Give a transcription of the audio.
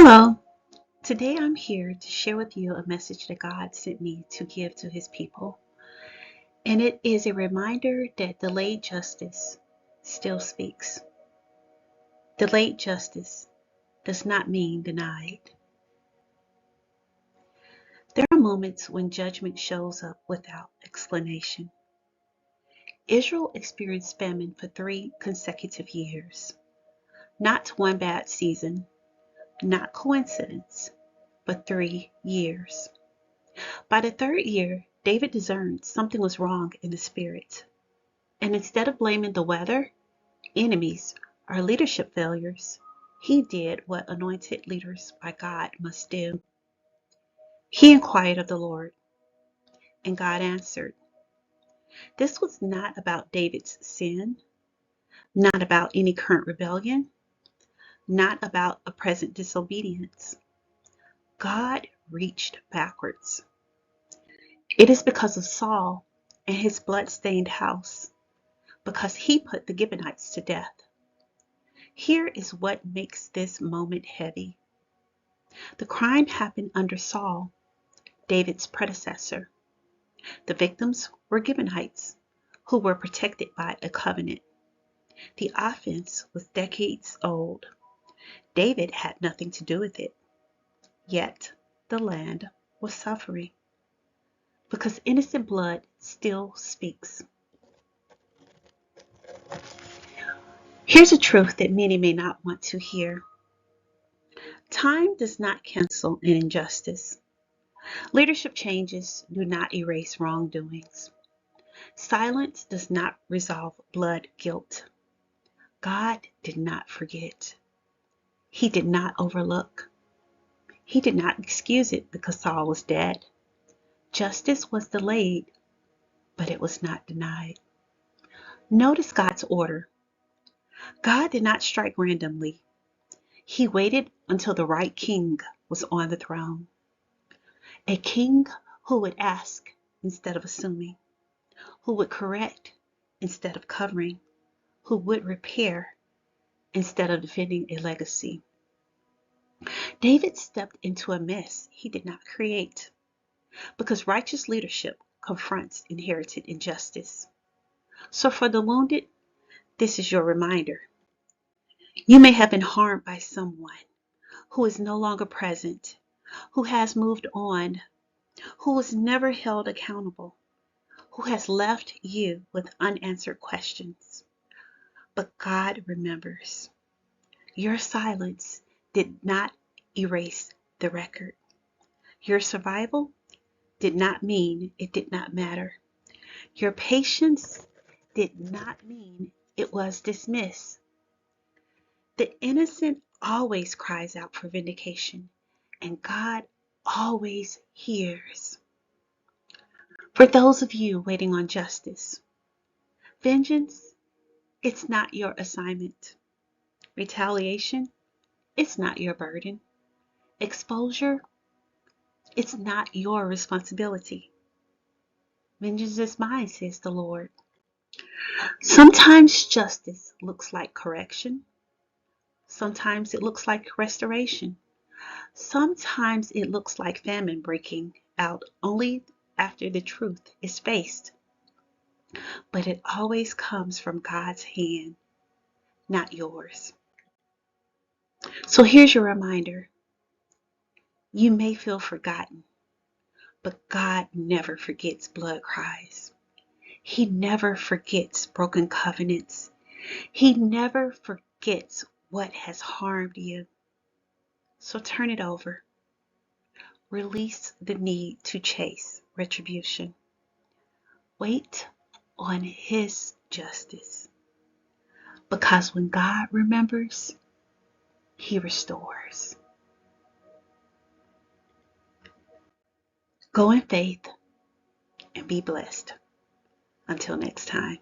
Hello, today I'm here to share with you a message that God sent me to give to His people. And it is a reminder that delayed justice still speaks. Delayed justice does not mean denied. There are moments when judgment shows up without explanation. Israel experienced famine for 3 consecutive years. Not one bad season, not coincidence, but 3 years. By the 3rd year, David discerned something was wrong in the spirit. And instead of blaming the weather, enemies, or leadership failures, he did what anointed leaders by God must do. He inquired of the Lord, and God answered. This was not about David's sin, not about any current rebellion, not about a present disobedience. God reached backwards. It is because of Saul and his blood-stained house, because he put the Gibeonites to death. Here is what makes this moment heavy. The crime happened under Saul, David's predecessor. The victims were Gibeonites, who were protected by a covenant. The offense was decades old. David had nothing to do with it. Yet the land was suffering, because innocent blood still speaks. Here's a truth that many may not want to hear. Time does not cancel an injustice. Leadership changes do not erase wrongdoings. Silence does not resolve blood guilt. God did not forget. He did not overlook. He did not excuse it because Saul was dead. Justice was delayed, but it was not denied. Notice God's order. God did not strike randomly. He waited until the right king was on the throne. A king who would ask instead of assuming, who would correct instead of covering, who would repair instead of defending a legacy. David stepped into a mess he did not create, because righteous leadership confronts inherited injustice. So for the wounded, this is your reminder. You may have been harmed by someone who is no longer present, who has moved on, who was never held accountable, who has left you with unanswered questions. But God remembers. Your silence did not erase the record. Your survival did not mean it did not matter. Your patience did not mean it was dismissed. The innocent always cries out for vindication, and God always hears. For those of you waiting on justice, vengeance, it's not your assignment. Retaliation, it's not your burden. Exposure, it's not your responsibility. Vengeance is mine, says the Lord. Sometimes justice looks like correction. Sometimes it looks like restoration. Sometimes it looks like famine breaking out only after the truth is faced. But it always comes from God's hand, not yours. So here's your reminder. You may feel forgotten, but God never forgets blood cries. He never forgets broken covenants. He never forgets what has harmed you. So turn it over. Release the need to chase retribution. Wait on His justice. Because when God remembers, He restores. Go in faith and be blessed. Until next time.